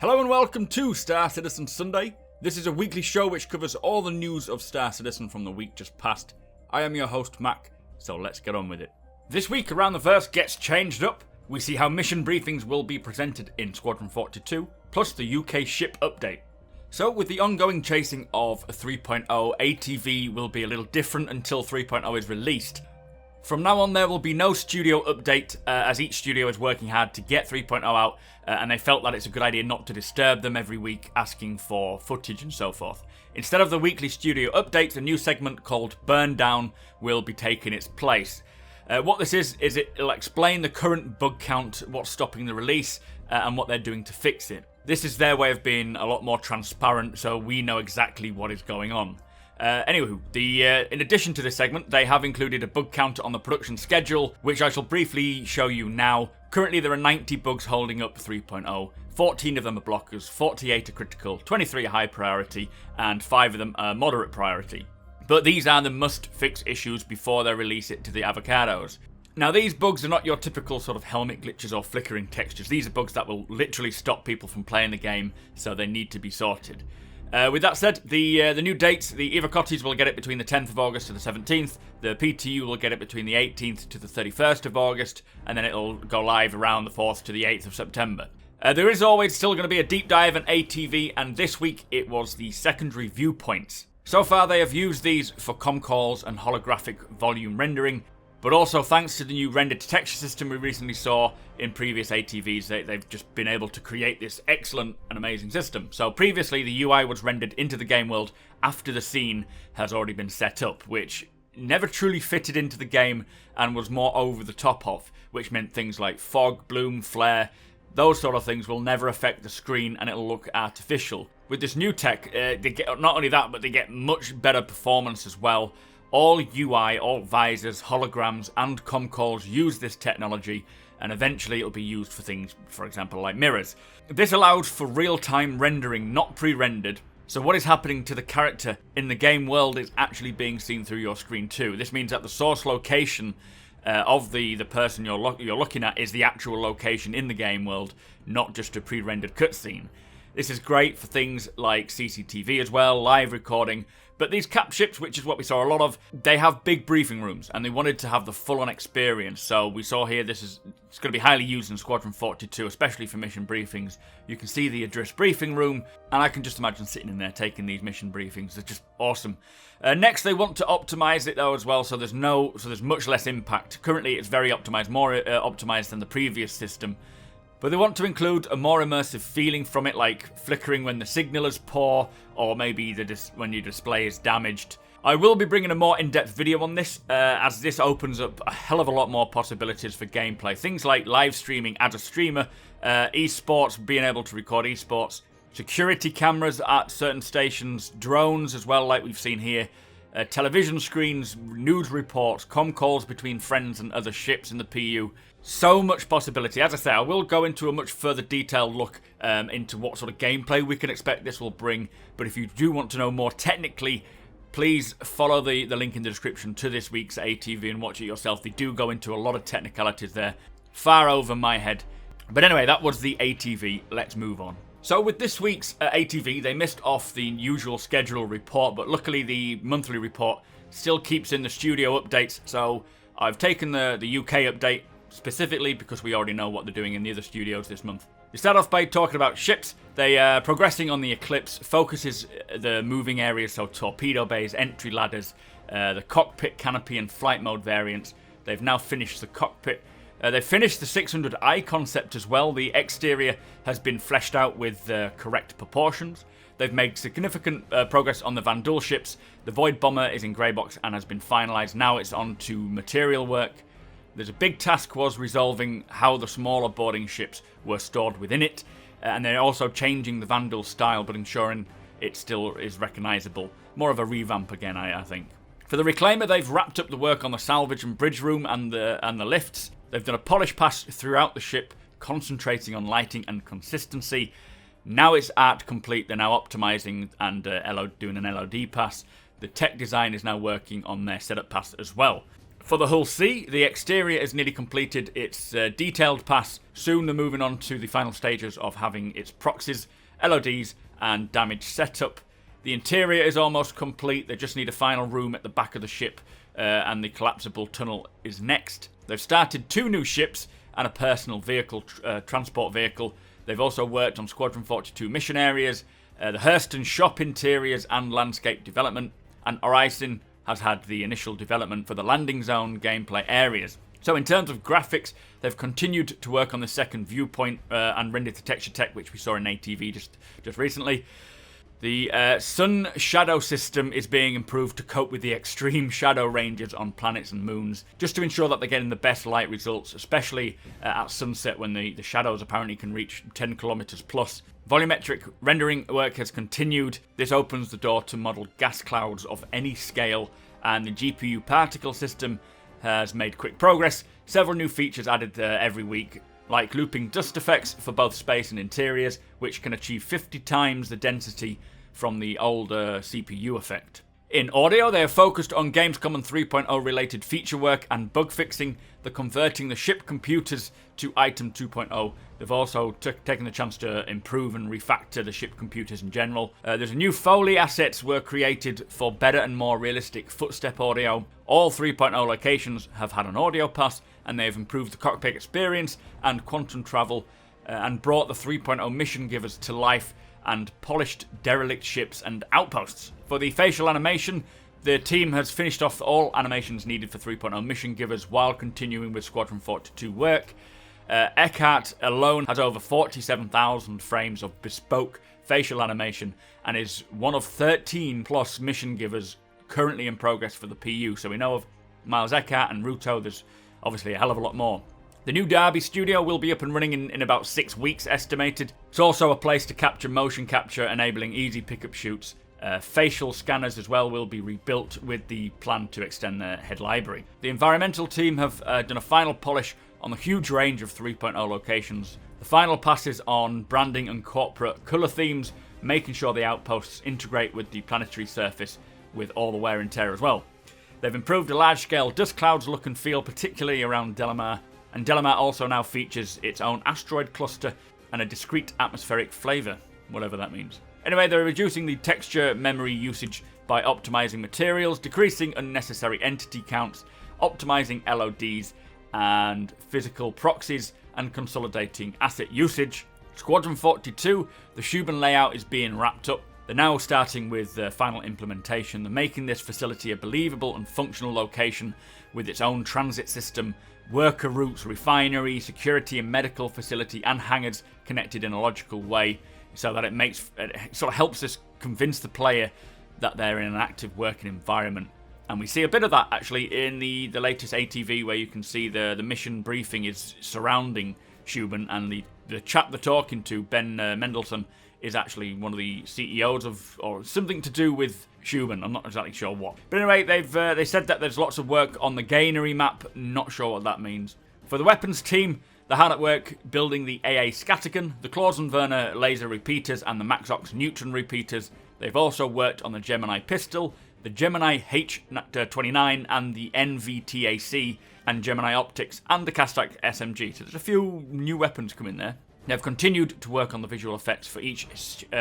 Hello and welcome to Star Citizen Sunday. This is a weekly show which covers all the news of Star Citizen from the week just past. I am your host Mac, so let's get on with it. This week Around the Verse gets changed up. We see how mission briefings will be presented in Squadron 42, plus the UK ship update. So with the ongoing chasing of 3.0, ATV will be a little different until 3.0 is released. From now on there will be no studio update as each studio is working hard to get 3.0 out and they felt that it's a good idea not to disturb them every week asking for footage and so forth. Instead of the weekly studio updates, a new segment called Burn Down will be taking its place. What this is it'll explain the current bug count, what's stopping the release and what they're doing to fix it. This is their way of being a lot more transparent so we know exactly what is going on. Anywho, in addition to this segment, they have included a bug counter on the production schedule, which I shall briefly show you now. Currently, there are 90 bugs holding up 3.0. 14 of them are blockers, 48 are critical, 23 are high priority, and 5 of them are moderate priority. But these are the must-fix issues before they release it to the avocados. Now, these bugs are not your typical sort of helmet glitches or flickering textures. These are bugs that will literally stop people from playing the game, so they need to be sorted. With that said, the new dates, the Evocottis will get it between the 10th of August to the 17th, the PTU will get it between the 18th to the 31st of August, and then it'll go live around the 4th to the 8th of September. There is always still going to be a deep dive on ATV, and this week it was the secondary viewpoints. So far they have used these for comm calls and holographic volume rendering, but also thanks to the new render detection system we recently saw in previous ATVs, they've just been able to create this excellent and amazing system. So previously the UI was rendered into the game world after the scene has already been set up, which never truly fitted into the game and was more over the top of, which meant things like fog, bloom, flare, those sort of things will never affect the screen and it'll look artificial. With this new tech, they get not only that, but they get much better performance as well. All UI, all visors, holograms, and comm calls use this technology, and eventually it'll be used for things, for example, like mirrors. This allows for real-time rendering, not pre-rendered, so what is happening to the character in the game world is actually being seen through your screen too. This means that the source location of the person you're looking at is the actual location in the game world, not just a pre-rendered cutscene. This is great for things like CCTV as well, live recording, but these cap ships, which is what we saw a lot of, they have big briefing rooms, and they wanted to have the full-on experience. So we saw here it's going to be highly used in Squadron 42, especially for mission briefings. You can see the Adris briefing room, and I can just imagine sitting in there taking these mission briefings. They're just awesome. Next, they want to optimize it though as well, so there's much less impact. Currently, it's very optimized, more optimized than the previous system. But they want to include a more immersive feeling from it, like flickering when the signal is poor, or maybe when your display is damaged. I will be bringing a more in-depth video on this, as this opens up a hell of a lot more possibilities for gameplay. Things like live streaming as a streamer, esports, being able to record esports, security cameras at certain stations, drones as well, like we've seen here, television screens, news reports, comm calls between friends and other ships in the PU. So much possibility. As I say, I will go into a much further detailed look into what sort of gameplay we can expect this will bring. But if you do want to know more technically, please follow the link in the description to this week's ATV and watch it yourself. They do go into a lot of technicalities there, far over my head. But anyway, that was the ATV. Let's move on. So with this week's ATV, they missed off the usual schedule report, but luckily the monthly report still keeps in the studio updates. So I've taken the UK update, specifically because we already know what they're doing in the other studios this month. We start off by talking about ships. They are progressing on the Eclipse, focuses the moving areas, so torpedo bays, entry ladders, the cockpit, canopy and flight mode variants. They've now finished the cockpit. They've finished the 600i concept as well. The exterior has been fleshed out with the correct proportions. They've made significant progress on the Vandal ships. The Void Bomber is in grey box and has been finalised. Now it's on to material work. There's a big task was resolving how the smaller boarding ships were stored within it, and they're also changing the Vandal style but ensuring it still is recognisable. More of a revamp again, I think. For the Reclaimer, they've wrapped up the work on the salvage and bridge room and the lifts. They've done a polish pass throughout the ship, concentrating on lighting and consistency. Now it's art complete, they're now optimising and doing an LOD pass. The tech design is now working on their setup pass as well. For the Hull C, the exterior is nearly completed its detailed pass. Soon they're moving on to the final stages of having its proxies, LODs and damage set up. The interior is almost complete. They just need a final room at the back of the ship and the collapsible tunnel is next. They've started 2 new ships and a personal vehicle, transport vehicle. They've also worked on Squadron 42 mission areas, the Hurston shop interiors and landscape development, and Horizon has had the initial development for the landing zone gameplay areas. So in terms of graphics, they've continued to work on the second viewpoint and rendered the texture tech, which we saw in ATV just recently. The sun shadow system is being improved to cope with the extreme shadow ranges on planets and moons, just to ensure that they're getting the best light results, especially at sunset when the shadows apparently can reach 10 kilometers plus. Volumetric rendering work has continued. This opens the door to model gas clouds of any scale, and the GPU particle system has made quick progress. Several new features added every week, like looping dust effects for both space and interiors, which can achieve 50 times the density from the older CPU effect. In audio, they are focused on Gamescom and 3.0 related feature work and bug fixing. They're converting the ship computers to Item 2.0. They've also taken the chance to improve and refactor the ship computers in general. There's a new Foley assets were created for better and more realistic footstep audio. All 3.0 locations have had an audio pass, and they've improved the cockpit experience and quantum travel, and brought the 3.0 mission givers to life and polished derelict ships and outposts. For the facial animation, the team has finished off all animations needed for 3.0 mission givers while continuing with Squadron 42 work. Eckhart alone has over 47,000 frames of bespoke facial animation and is one of 13 plus mission givers currently in progress for the PU. So we know of Miles Eckhart and Ruto, there's obviously a hell of a lot more. The new Derby studio will be up and running in about 6 weeks estimated. It's also a place to capture motion capture, enabling easy pickup shoots. Facial scanners as well will be rebuilt with the plan to extend their head library. The environmental team have done a final polish on the huge range of 3.0 locations. The final passes on branding and corporate colour themes, making sure the outposts integrate with the planetary surface with all the wear and tear as well. They've improved the large-scale dust clouds look and feel, particularly around Delamar, and Delamar also now features its own asteroid cluster and a discrete atmospheric flavour, whatever that means. Anyway, they're reducing the texture memory usage by optimizing materials, decreasing unnecessary entity counts, optimizing LODs and physical proxies, and consolidating asset usage. Squadron 42, the Shuban layout is being wrapped up. They're now starting with the final implementation. They're making this facility a believable and functional location with its own transit system, worker routes, refinery, security and medical facility, and hangars connected in a logical way, so that it sort of helps us convince the player that they're in an active working environment. And we see a bit of that actually in the latest ATV, where you can see the mission briefing is surrounding Shuban, and the chap they're talking to, Ben Mendelsohn, is actually one of the CEOs of, or something to do with Shuban. I'm not exactly sure what. But anyway, they said that there's lots of work on the Gainery map. Not sure what that means. For the weapons team, they're hard at work building the AA Scattergun, the Clausen Werner laser repeaters, and the Maxox neutron repeaters. They've also worked on the Gemini pistol, the Gemini H29, and the NVTAC, and Gemini optics, and the Kastak SMG. So there's a few new weapons coming there. They've continued to work on the visual effects for each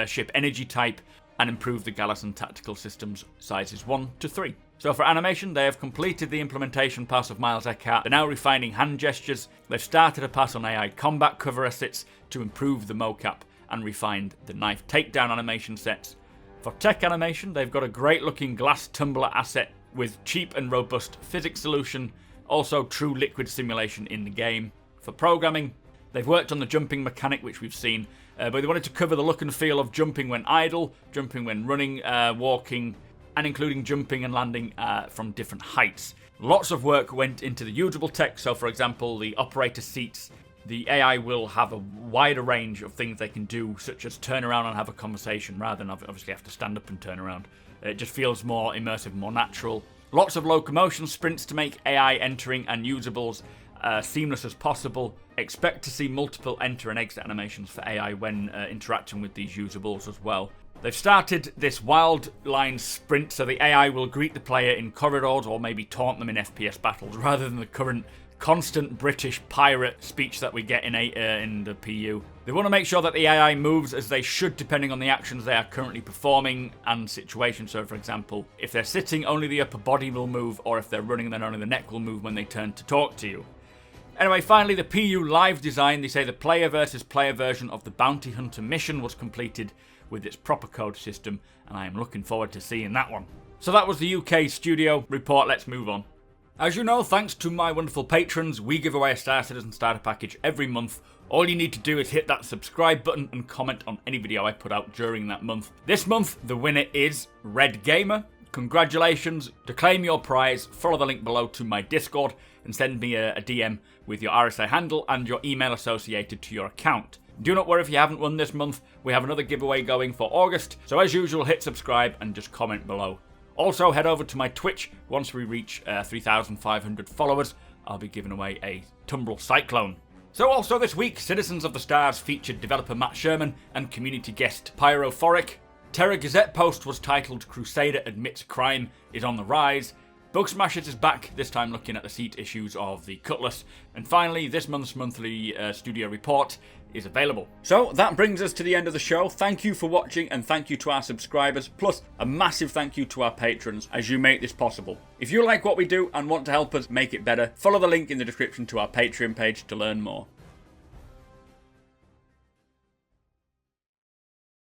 ship energy type and improved the Gallison tactical systems sizes 1 to 3. So for animation, they have completed the implementation pass of Miles Eckhart. They're now refining hand gestures. They've started a pass on AI combat cover assets to improve the mocap and refined the knife takedown animation sets. For tech animation, they've got a great looking glass tumbler asset with cheap and robust physics solution, also true liquid simulation in the game. For programming, they've worked on the jumping mechanic, which we've seen, but they wanted to cover the look and feel of jumping when idle, jumping when running, walking, and including jumping and landing from different heights. Lots of work went into the usable tech, so for example, the operator seats. The AI will have a wider range of things they can do, such as turn around and have a conversation, rather than obviously have to stand up and turn around. It just feels more immersive, more natural. Lots of locomotion sprints to make AI entering and usables seamless as possible. Expect to see multiple enter and exit animations for AI when interacting with these usables as well. They've started this wild line sprint, so the AI will greet the player in corridors or maybe taunt them in FPS battles, rather than the current constant British pirate speech that we get in the PU. They want to make sure that the AI moves as they should depending on the actions they are currently performing and situation. So for example, if they're sitting, only the upper body will move, or if they're running, then only the neck will move when they turn to talk to you. Anyway, finally, the PU live design, they say the player versus player version of the Bounty Hunter mission was completed with its proper code system, and I am looking forward to seeing that one. So that was the UK studio report. Let's move on. As you know, thanks to my wonderful patrons, we give away a Star Citizen starter package every month. All you need to do is hit that subscribe button and comment on any video I put out during that month. This month, the winner is Red Gamer. Congratulations. To claim your prize, follow the link below to my Discord and send me a DM with your RSA handle and your email associated to your account. Do not worry if you haven't won this month, we have another giveaway going for August, so as usual hit subscribe and just comment below. Also head over to my Twitch. Once we reach 3,500 followers, I'll be giving away a Tumbrel Cyclone. So also this week, Citizens of the Stars featured developer Matt Sherman and community guest Pyrophoric. Terra Gazette post was titled Crusader Admits Crime is on the Rise. Bug Smashers is back, this time looking at the seat issues of the Cutlass. And finally, this month's monthly studio report is available. So that brings us to the end of the show. Thank you for watching, and thank you to our subscribers, plus a massive thank you to our patrons as you make this possible. If you like what we do and want to help us make it better, follow the link in the description to our Patreon page to learn more.